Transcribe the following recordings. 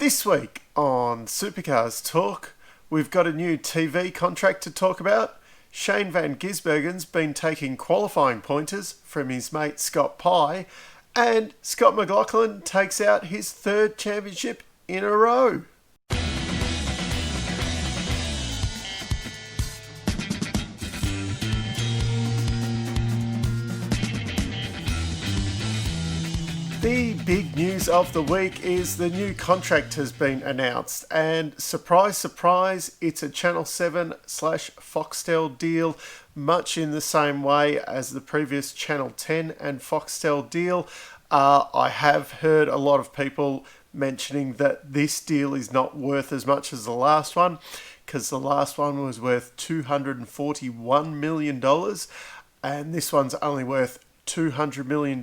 This week on Supercars Torque, we've got a new TV contract to talk about. Shane Van Gisbergen's been taking qualifying pointers from his mate Scott Pye, and Scott McLaughlin takes out his third championship in a row. The big news of the week is the new contract has been announced, and surprise, surprise, it's a Channel 7/Foxtel deal, much in the same way as the previous Channel 10 and Foxtel deal. I have heard a lot of people mentioning that this deal is not worth as much as the last one, because the last one was worth $241 million, and this one's only worth $200 million.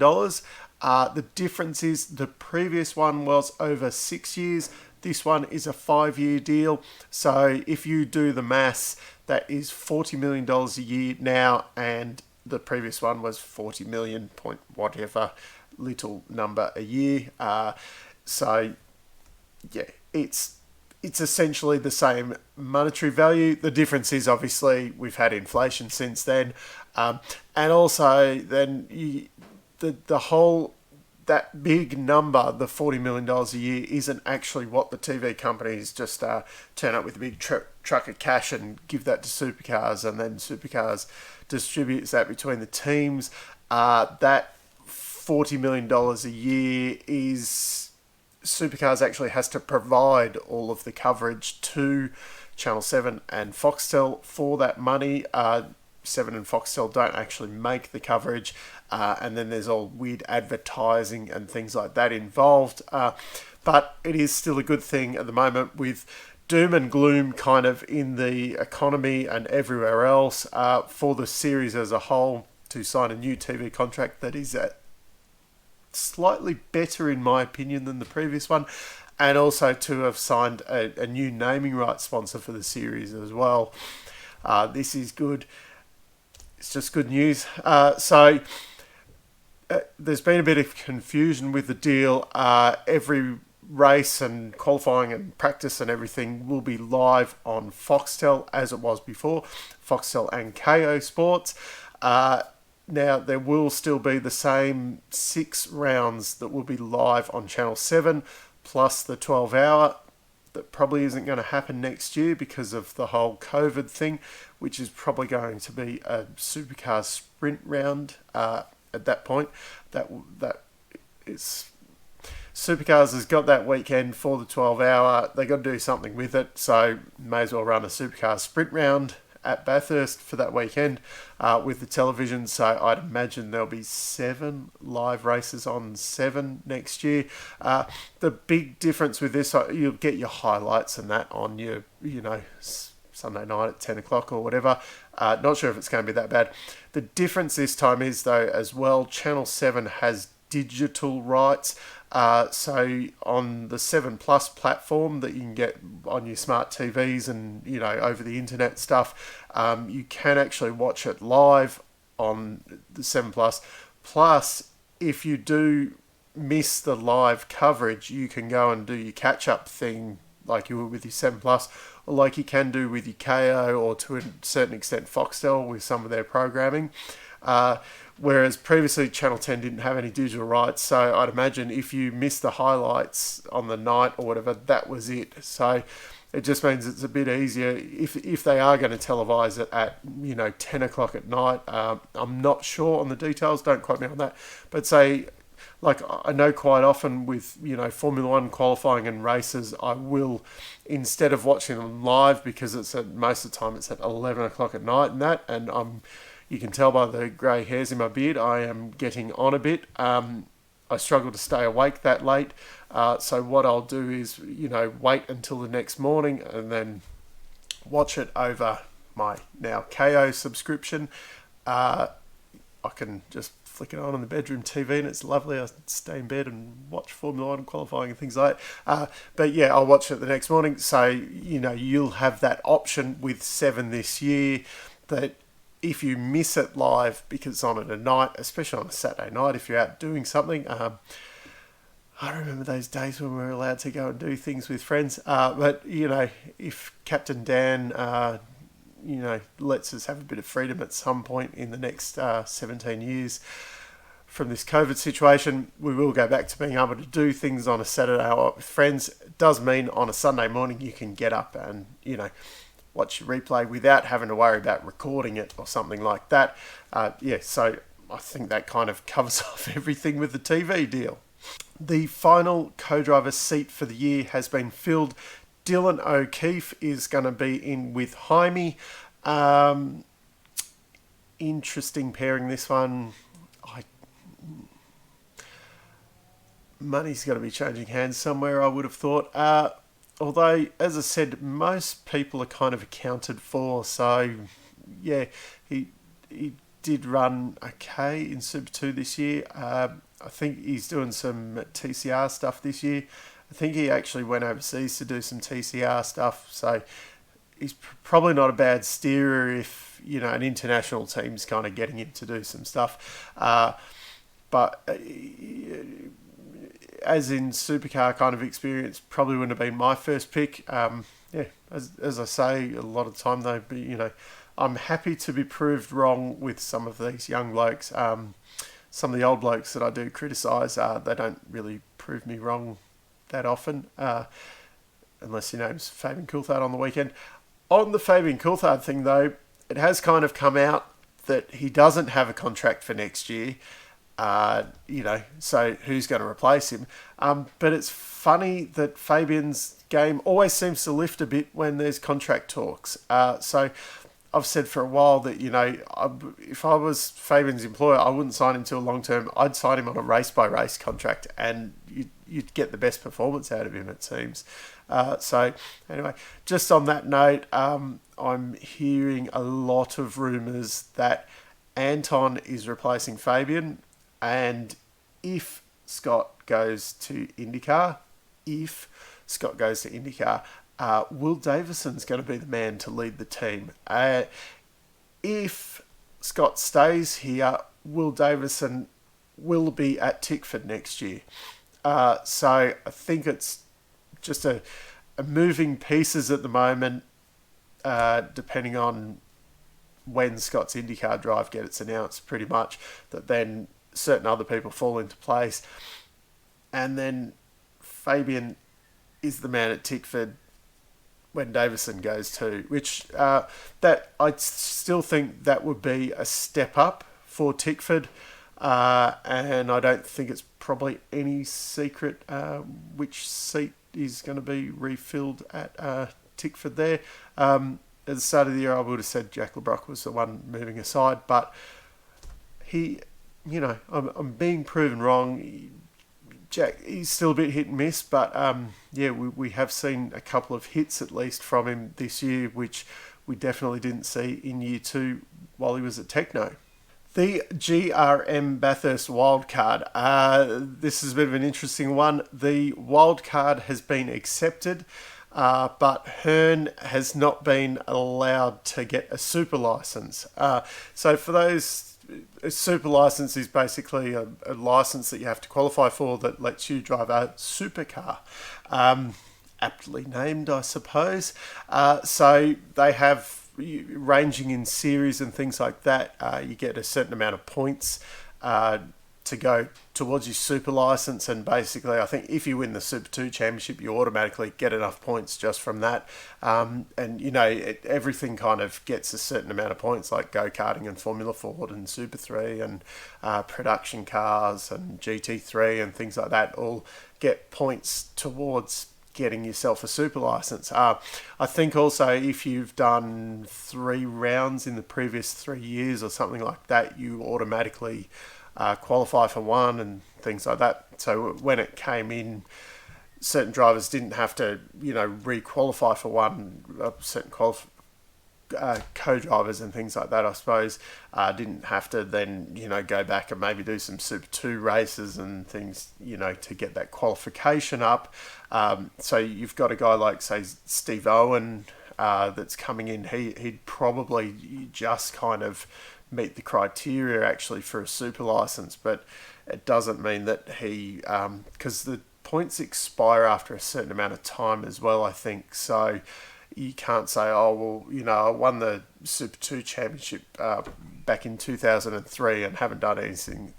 The difference is the previous one was over 6 years. This one is a 5-year deal. So if you do the maths, that is $40 million a year now, and the previous one was 40 million point whatever little number a year. So yeah, it's essentially the same monetary value. The difference is obviously we've had inflation since then, and also then the whole, that big number, the $40 million a year, isn't actually what the TV companies just turn up with a big truck of cash and give that to Supercars, and then Supercars distributes that between the teams. That $40 million a year is Supercars actually has to provide all of the coverage to Channel 7 and Foxtel for that money. 7 and Foxtel don't actually make the coverage, and then there's all weird advertising and things like that involved. But it is still a good thing at the moment, with doom and gloom kind of in the economy and everywhere else, for the series as a whole to sign a new TV contract that is slightly better, in my opinion, than the previous one, and also to have signed a new naming rights sponsor for the series as well. This is good. It's just good news. So there's been a bit of confusion with the deal. Every race and qualifying and practice and everything will be live on Foxtel as it was before, Foxtel and KO Sports. Now, there will still be the same 6 rounds that will be live on Channel 7, plus the 12-hour. That probably isn't going to happen next year because of the whole COVID thing, which is probably going to be a Supercars sprint round at that point. That is, Supercars has got that weekend for the 12-hour. They got to do something with it, so may as well run a Supercars sprint round at Bathurst for that weekend with the television. So I'd imagine there'll be 7 live races on 7 next year. The big difference with this, you'll get your highlights and that on your, Sunday night at 10 o'clock or whatever. Not sure if it's going to be that bad. The difference this time is, though, as well, Channel 7 has digital rights. So on the 7 Plus platform that you can get on your smart TVs and, over the internet stuff, you can actually watch it live on the 7 Plus. Plus, if you do miss the live coverage, you can go and do your catch-up thing like you would with your 7 Plus, or like you can do with your KO, or to a certain extent Foxtel with some of their programming. Whereas previously Channel 10 didn't have any digital rights, so I'd imagine if you missed the highlights on the night or whatever, that was it. So it just means it's a bit easier if they are going to televise it at 10 o'clock at night. I'm not sure on the details, don't quote me on that, but say, like, I know quite often with Formula 1 qualifying and races, I will, instead of watching them live, because most of the time it's at 11 o'clock at night and you can tell by the grey hairs in my beard, I am getting on a bit. I struggle to stay awake that late. So what I'll do is, wait until the next morning and then watch it over my now KO subscription. I can just flick it on the bedroom TV and it's lovely. I stay in bed and watch Formula 1 qualifying and things like that. But yeah, I'll watch it the next morning. So, you'll have that option with 7 this year, that if you miss it live because it's on at a night, especially on a Saturday night, if you're out doing something, I remember those days when we were allowed to go and do things with friends. But, if Captain Dan, lets us have a bit of freedom at some point in the next 17 years from this COVID situation, we will go back to being able to do things on a Saturday out with friends. It does mean on a Sunday morning you can get up and, watch your replay without having to worry about recording it or something like that. So I think that kind of covers off everything with the TV deal. The final co-driver seat for the year has been filled. Dylan O'Keefe is going to be in with Jaime. Interesting pairing, this one. Money's got to be changing hands somewhere, I would have thought. Although, as I said, most people are kind of accounted for. So, yeah, he did run okay in Super 2 this year. I think he's doing some TCR stuff this year. I think he actually went overseas to do some TCR stuff. So, he's probably not a bad steerer if, an international team's kind of getting him to do some stuff. But as in supercar kind of experience, probably wouldn't have been my first pick. As I say, a lot of the time though, but, I'm happy to be proved wrong with some of these young blokes. Some of the old blokes that I do criticise, they don't really prove me wrong that often, unless your name's Fabian Coulthard on the weekend. On the Fabian Coulthard thing though, it has kind of come out that he doesn't have a contract for next year. So who's going to replace him? But it's funny that Fabian's game always seems to lift a bit when there's contract talks. So I've said for a while that, if I was Fabian's employer, I wouldn't sign him to a long term. I'd sign him on a race-by-race contract and you'd get the best performance out of him, it seems. So anyway, just on that note, I'm hearing a lot of rumours that Anton is replacing Fabian. And if Scott goes to IndyCar, Will Davison's going to be the man to lead the team. If Scott stays here, Will Davison will be at Tickford next year. So I think it's just a moving pieces at the moment, depending on when Scott's IndyCar drive gets announced, pretty much, that then certain other people fall into place. And then Fabian is the man at Tickford when Davison goes too, which that I still think that would be a step up for Tickford. And I don't think it's probably any secret which seat is going to be refilled at Tickford there. At the start of the year, I would have said Jack LeBrock was the one moving aside, but he, I'm being proven wrong. Jack, he's still a bit hit and miss, but we have seen a couple of hits at least from him this year, which we definitely didn't see in year 2 while he was at Techno. The GRM Bathurst Wildcard. This is a bit of an interesting one. The Wildcard has been accepted, but Hearn has not been allowed to get a super license. So for those, a super license is basically a license that you have to qualify for that lets you drive a supercar. Aptly named, I suppose. So they have, ranging in series and things like that, you get a certain amount of points to go towards your super license, and basically I think if you win the Super 2 championship you automatically get enough points just from that, and everything kind of gets a certain amount of points, like go-karting and Formula Ford and Super 3 and production cars and GT3 and things like that all get points towards getting yourself a super license. I think also if you've done 3 rounds in the previous 3 years or something like that, you automatically qualify for one and things like that. So when it came in, certain drivers didn't have to, re-qualify for one. Certain co-drivers and things like that, I suppose, didn't have to then, go back and maybe do some Super 2 races and things, to get that qualification up. So you've got a guy like, say, Steve Owen that's coming in. He'd probably just kind of meet the criteria actually for a super license, but it doesn't mean that he, because the points expire after a certain amount of time as well, I think. So you can't say, oh, well, I won the Super 2 Championship back in 2003 and haven't done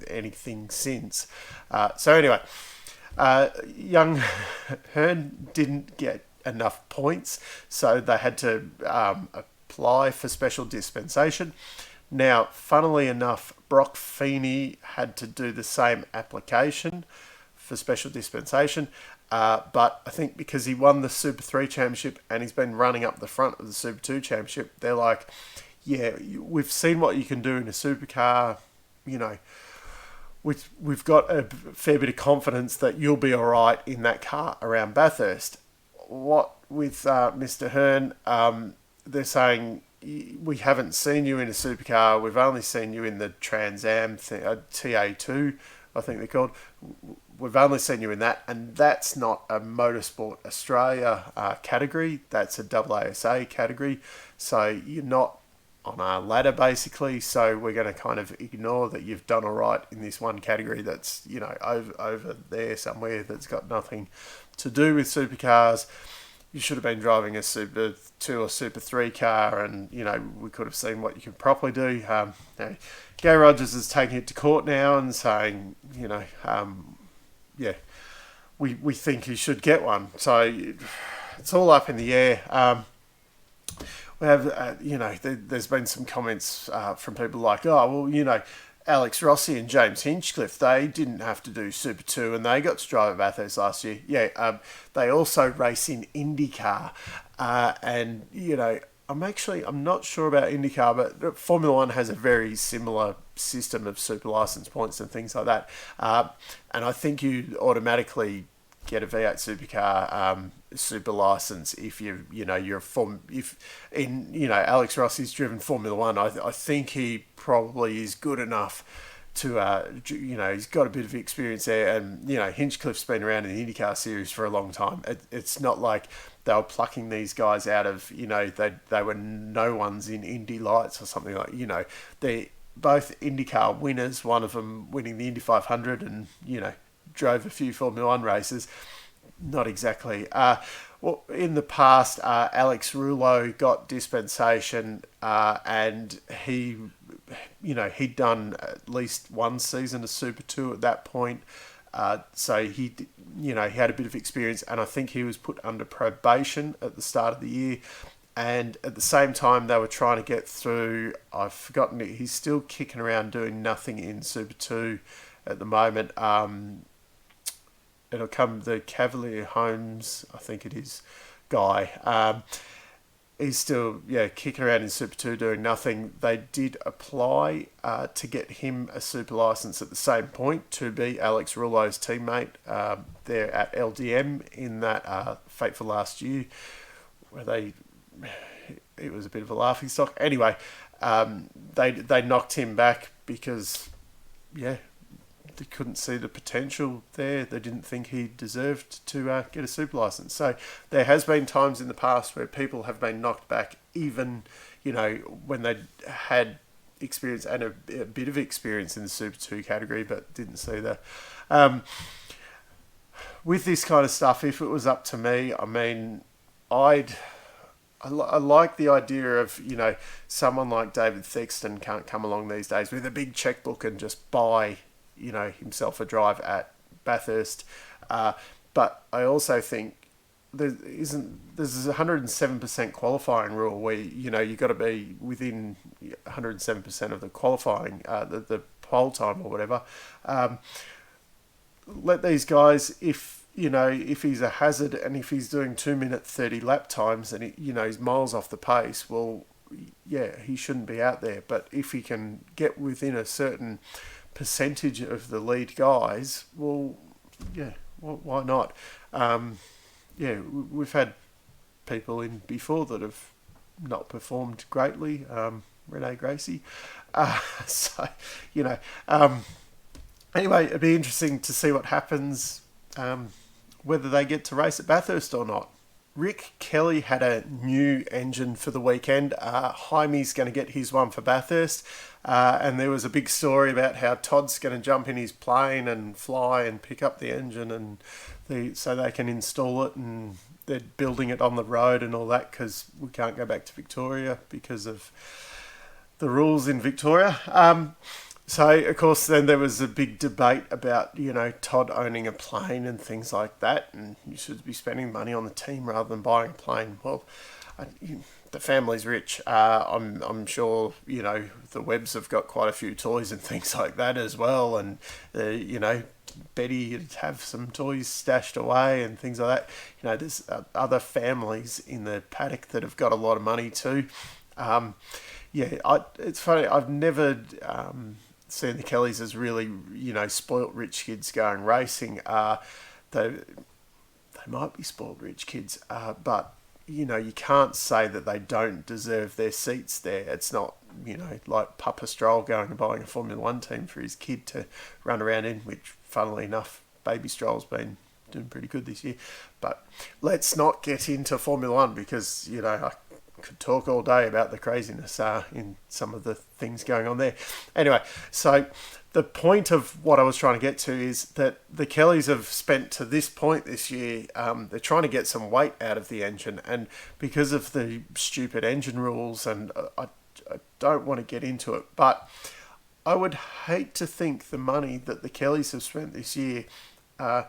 anything since. So anyway, young Hearn didn't get enough points, so they had to apply for special dispensation. Now, funnily enough, Brock Feeney had to do the same application for special dispensation, but I think because he won the Super 3 Championship and he's been running up the front of the Super 2 Championship, they're like, yeah, we've seen what you can do in a supercar, we've got a fair bit of confidence that you'll be all right in that car around Bathurst. What with Mr. Hearn, they're saying, we haven't seen you in a supercar. We've only seen you in the Trans Am TA2, I think they're called. We've only seen you in that, and that's not a Motorsport Australia category. That's a AASA category. So you're not on our ladder, basically. So we're going to kind of ignore that you've done all right in this one category that's, over there somewhere that's got nothing to do with supercars. You should have been driving a Super 2 or Super 3 car, and, we could have seen what you could properly do. Gary Rogers is taking it to court now and saying, we think you should get one. So it's all up in the air. We have, there's been some comments from people like, Alex Rossi and James Hinchcliffe, they didn't have to do Super 2 and they got to drive at Bathurst last year. Yeah, they also race in IndyCar. I'm not sure about IndyCar, but Formula One has a very similar system of super license points and things like that. And I think you automatically get a V8 supercar super license if Alex Rossi's driven Formula One. I think he probably is good enough to he's got a bit of experience there, and Hinchcliffe's been around in the IndyCar series for a long time. It's not like they were plucking these guys out of they were no ones in Indy Lights or something like they're both IndyCar winners. One of them winning the Indy 500 and drove a few Formula One races. Not exactly. Well, in the past, Alex Rouleau got dispensation, and he'd done at least one season of Super 2 at that point. So he had a bit of experience, and I think he was put under probation at the start of the year. And at the same time, they were trying to get through. I've forgotten it. He's still kicking around doing nothing in Super 2 at the moment. It'll come the Cavalier Holmes, I think it is, guy. He's still kicking around in Super 2 doing nothing. They did apply to get him a super license at the same point to be Alex Rouleau's teammate there at LDM in that fateful last year where it was a bit of a laughing stock. Anyway, they knocked him back because they couldn't see the potential there. They didn't think he deserved to get a super license. So there has been times in the past where people have been knocked back, even when they had experience and a bit of experience in the Super 2 category, but didn't see that. With this kind of stuff, if it was up to me, I mean, I like the idea of, someone like David Thexton can't come along these days with a big checkbook and just buy himself a drive at Bathurst. But I also think there's a 107% qualifying rule where, you've got to be within 107% of the qualifying, the pole time or whatever. Let these guys, if he's a hazard and if he's doing 2-minute 30 lap times and he's miles off the pace, well, he shouldn't be out there. But if he can get within a certain percentage of the lead guys, well, why not? We've had people in before that have not performed greatly. Rene Gracie. Anyway, it'd be interesting to see what happens, whether they get to race at Bathurst or not. Rick Kelly had a new engine for the weekend. Jaime's going to get his one for Bathurst. And there was a big story about how Todd's going to jump in his plane and fly and pick up the engine so they can install it, and they're building it on the road and all that because we can't go back to Victoria because of the rules in Victoria. So, of course, then there was a big debate about, Todd owning a plane and things like that, and you should be spending money on the team rather than buying a plane. Well, the family's rich. I'm sure, the Webbs have got quite a few toys and things like that as well, and, Betty would have some toys stashed away and things like that. There's other families in the paddock that have got a lot of money too. It's funny. I've never seen the Kellys as really, spoilt rich kids going racing. They might be spoilt rich kids, but you can't say that they don't deserve their seats there. It's not, like Papa Stroll going and buying a Formula One team for his kid to run around in, which, funnily enough, Baby Stroll's been doing pretty good this year. But let's not get into Formula One because, I could talk all day about the craziness in some of the things going on there. Anyway, so the point of what I was trying to get to is that the Kellys have spent to this point this year, they're trying to get some weight out of the engine, and because of the stupid engine rules, and I don't want to get into it, but I would hate to think the money that the Kellys have spent this year, the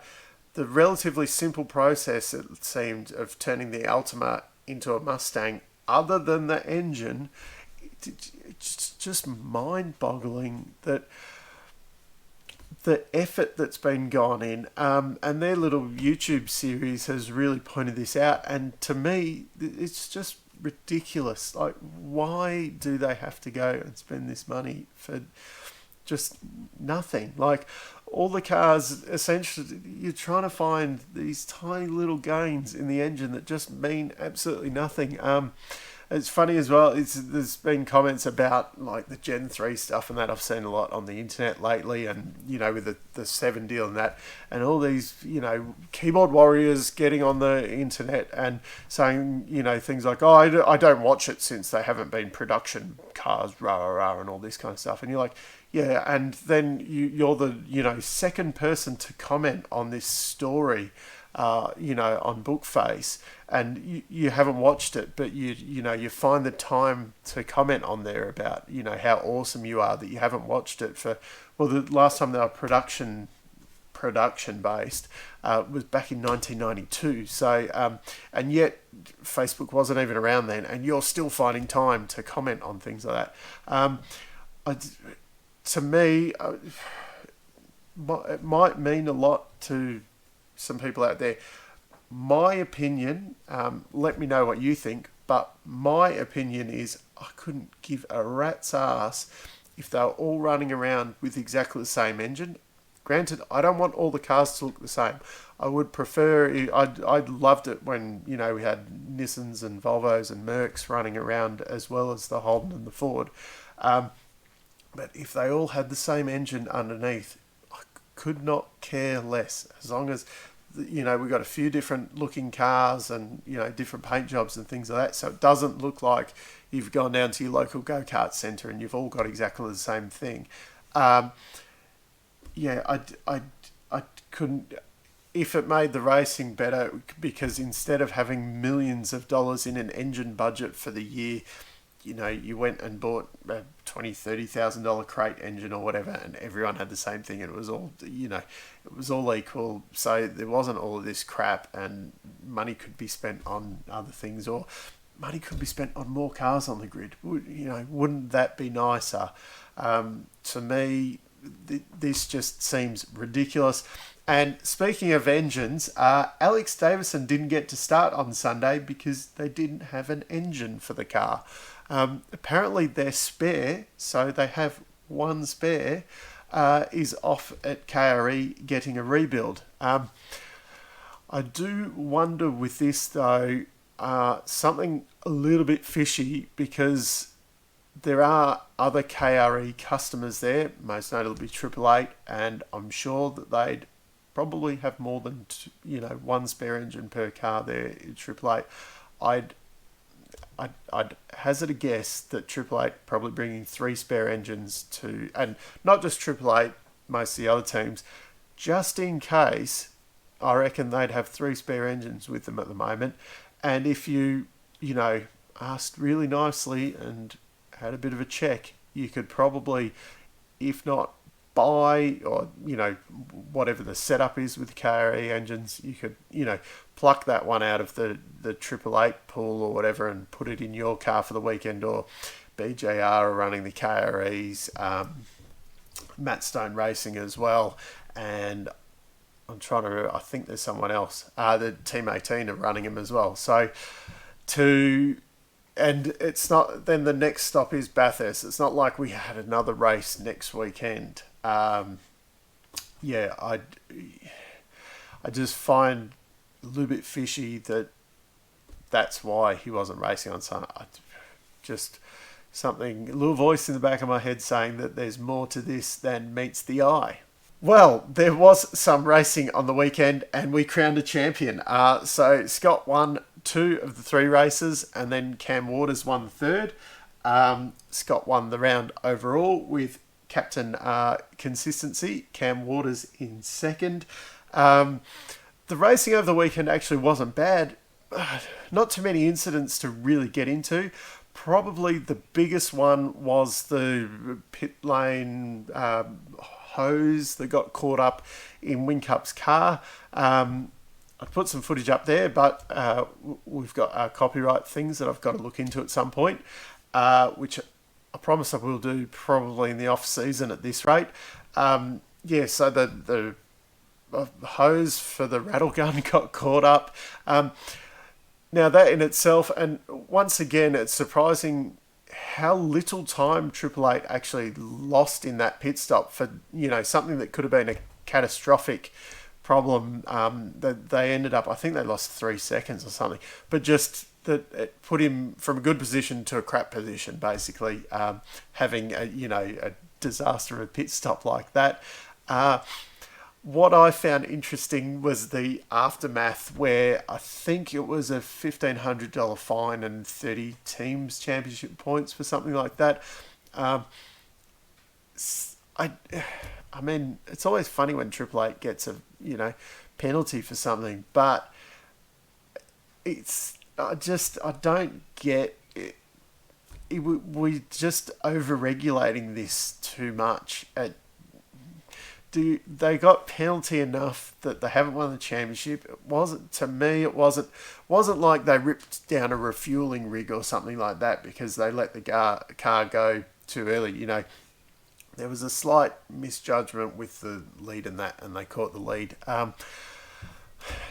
relatively simple process, it seemed, of turning the Altima into a Mustang, other than the engine, it's just mind-boggling that the effort that's been gone in, and their little YouTube series has really pointed this out, and to me, it's just ridiculous. Like, why do they have to go and spend this money for just nothing? Like, all the cars, essentially, you're trying to find these tiny little gains in the engine that just mean absolutely nothing. It's funny as well, there's been comments about like the Gen 3 stuff and that I've seen a lot on the internet lately, and with the 7 deal and that, and all these keyboard warriors getting on the internet and saying things like, oh, I don't watch it since they haven't been production cars, rah rah rah, and all this kind of stuff. And you're like, yeah, and then you're the second person to comment on this story on Bookface, and you haven't watched it, but you find the time to comment on there about how awesome you are that you haven't watched it for, well, the last time they were production based was back in 1992. So and yet Facebook wasn't even around then, and you're still finding time to comment on things like that. To me, it might mean a lot to some people out there. My opinion, let me know what you think, but my opinion is I couldn't give a rat's ass if they were all running around with exactly the same engine. Granted, I don't want all the cars to look the same. I would prefer, I loved it when, we had Nissans and Volvos and Mercs running around as well as the Holden and the Ford. But if they all had the same engine underneath, I could not care less, as long as we've got a few different looking cars and different paint jobs and things like that, so it doesn't look like you've gone down to your local go-kart centre and you've all got exactly the same thing. I couldn't, if it made the racing better, because instead of having millions of dollars in an engine budget for the year, you went and bought a $20,000-$30,000 crate engine or whatever, and everyone had the same thing, and it was all, it was all equal. So there wasn't all of this crap, and money could be spent on other things, or money could be spent on more cars on the grid. Wouldn't that be nicer? To me, this just seems ridiculous. And speaking of engines, Alex Davison didn't get to start on Sunday because they didn't have an engine for the car. Apparently their spare, so they have one spare, is off at KRE getting a rebuild. I do wonder with this though, something a little bit fishy, because there are other KRE customers there, most notably Triple Eight, and I'm sure that they'd probably have more than one spare engine per car there in Triple Eight. I'd hazard a guess that Triple Eight probably bringing 3 spare engines to, and not just Triple Eight, most of the other teams, just in case. I reckon they'd have 3 spare engines with them at the moment. And if you asked really nicely and had a bit of a check, you could probably, if not buy, or whatever the setup is with the KRE engines, you could pluck that one out of the Triple Eight pool or whatever and put it in your car for the weekend. Or BJR are running the KREs, Matt Stone Racing as well, and I'm trying to remember, I think there's someone else. The Team 18 are running them as well. So and it's not, then the next stop is Bathurst. It's not like we had another race next weekend. I just find a little bit fishy that's why he wasn't racing on Sunday. Just something, a little voice in the back of my head saying that there's more to this than meets the eye. Well, there was some racing on the weekend and we crowned a champion. So Scott won 2 of the 3 races and then Cam Waters won the 3rd. Scott won the round overall with captain consistency, Cam Waters in 2nd. The racing over the weekend actually wasn't bad. Not too many incidents to really get into. Probably the biggest one was the pit lane hose that got caught up in Wincup's car. I've put some footage up there, but we've got copyright things that I've got to look into at some point, which I promise I will do probably in the off season at this rate. So the hose for the rattle gun got caught up. Now that in itself, and once again, it's surprising how little time Triple Eight actually lost in that pit stop for something that could have been a catastrophic problem. That they ended up, I think they lost 3 seconds or something, but just that it put him from a good position to a crap position, basically, having a disaster of a pit stop like that. What I found interesting was the aftermath, where I think it was a $1,500 fine and 30 teams championship points for something like that. I mean, it's always funny when Triple Eight gets a penalty for something, but I don't get it. We're just over-regulating this too much. They got penalty enough that they haven't won the championship? It wasn't like they ripped down a refueling rig or something like that because they let the car go too early. There was a slight misjudgment with the lead in that, and they caught the lead.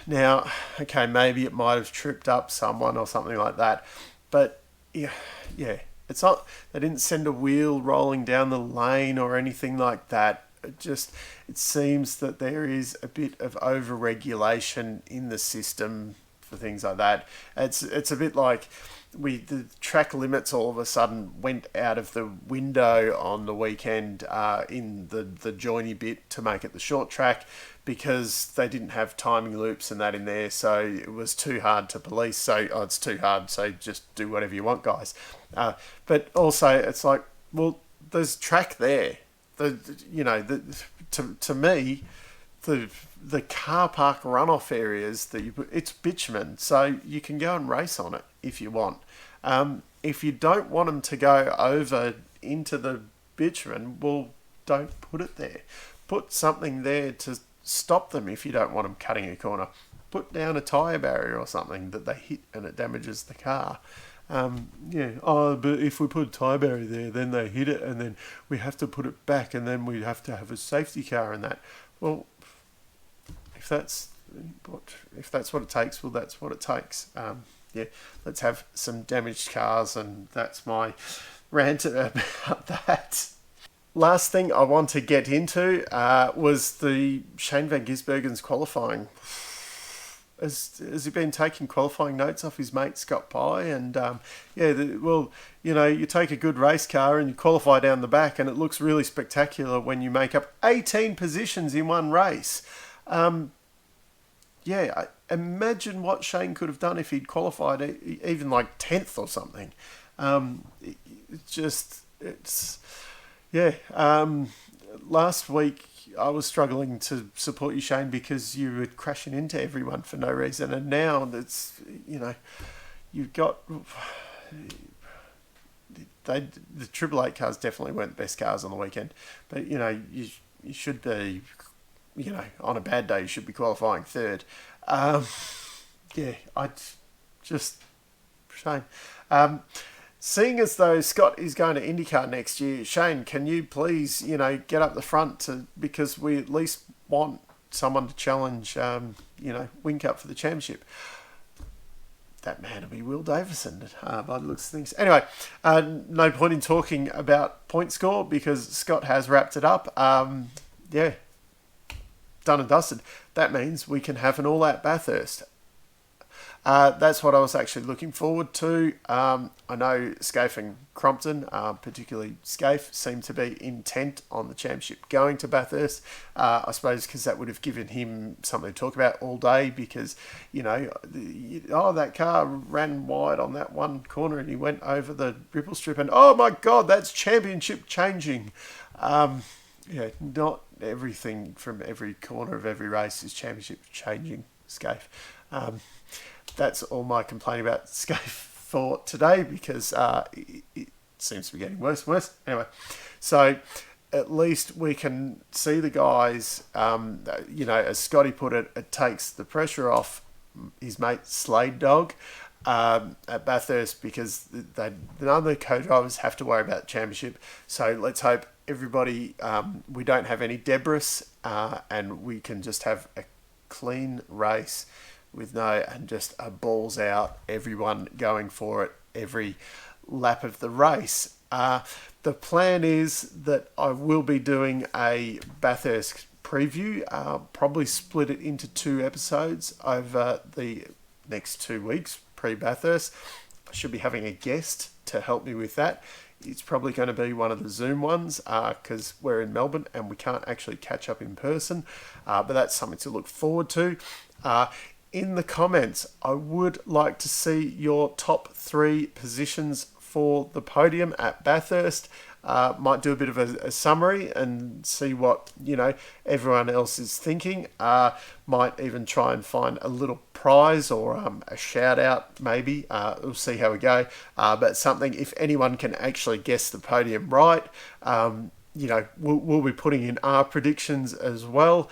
Now, okay, maybe it might have tripped up someone or something like that, but yeah, it's not. They didn't send a wheel rolling down the lane or anything like that. It seems that there is a bit of over-regulation in the system for things like that. It's a bit like the track limits all of a sudden went out of the window on the weekend in the joiny bit to make it the short track, because they didn't have timing loops and that in there, so it was too hard to police. So it's too hard, so just do whatever you want, guys. But also it's like, well, there's track there. To me, the car park runoff areas it's bitumen, so you can go and race on it if you want. If you don't want them to go over into the bitumen, well, don't put it there. Put something there to stop them if you don't want them cutting a corner. Put down a tyre barrier or something that they hit and it damages the car. But if we put a tyre barrier there, then they hit it, and then we have to put it back, and then we have to have a safety car and that. Well, if that's what it takes, well, that's what it takes. Let's have some damaged cars, and that's my rant about that. Last thing I want to get into was the Shane Van Gisbergen's qualifying. Has he been taking qualifying notes off his mate Scott Pye? And you take a good race car and you qualify down the back, and it looks really spectacular when you make up 18 positions in one race. Imagine what Shane could have done if he'd qualified even like 10th or something. Last week I was struggling to support you, Shane, because you were crashing into everyone for no reason, and now that's, you've got the Triple Eight cars definitely weren't the best cars on the weekend, but you should be, on a bad day you should be qualifying third. I just Shane. Seeing as though Scott is going to IndyCar next year, Shane, can you please, get up the front because we at least want someone to challenge, Wing Cup for the championship. That man will be Will Davison by the looks of things. Anyway, no point in talking about point score because Scott has wrapped it up. Done and dusted. That means we can have an all-out Bathurst. That's what I was actually looking forward to. I know Scaife and Crompton, particularly Scaife, seem to be intent on the championship going to Bathurst. I suppose because that would have given him something to talk about all day because, that car ran wide on that one corner and he went over the ripple strip and, oh my God, that's championship changing. Not everything from every corner of every race is championship changing, Scaife. That's all my complaining about Scaife for today because it seems to be getting worse and worse. Anyway, so at least we can see the guys, as Scotty put it, it takes the pressure off his mate Slade Dog at Bathurst because none of the co-drivers have to worry about the championship. So let's hope everybody, we don't have any debris and we can just have a clean race with just a balls out, everyone going for it every lap of the race. The plan is that I will be doing a Bathurst preview, probably split it into 2 episodes over the next 2 weeks pre-Bathurst. I should be having a guest to help me with that. It's probably going to be one of the Zoom ones because we're in Melbourne and we can't actually catch up in person, but that's something to look forward to. In the comments, I would like to see your top 3 positions for the podium at Bathurst. Might do a bit of a summary and see what everyone else is thinking. Might even try and find a little prize or a shout out maybe. We'll see how we go. But something, if anyone can actually guess the podium right, we'll be putting in our predictions as well.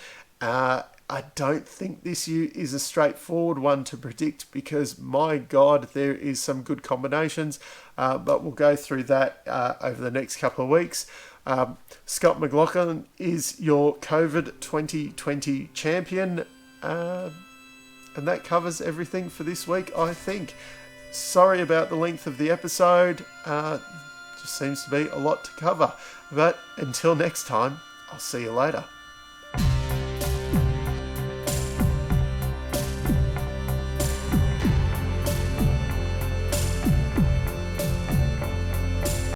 I don't think this year is a straightforward one to predict because, my God, there is some good combinations. But we'll go through that over the next couple of weeks. Scott McLaughlin is your COVID 2020 champion. And that covers everything for this week, I think. Sorry about the length of the episode. Just seems to be a lot to cover. But until next time, I'll see you later.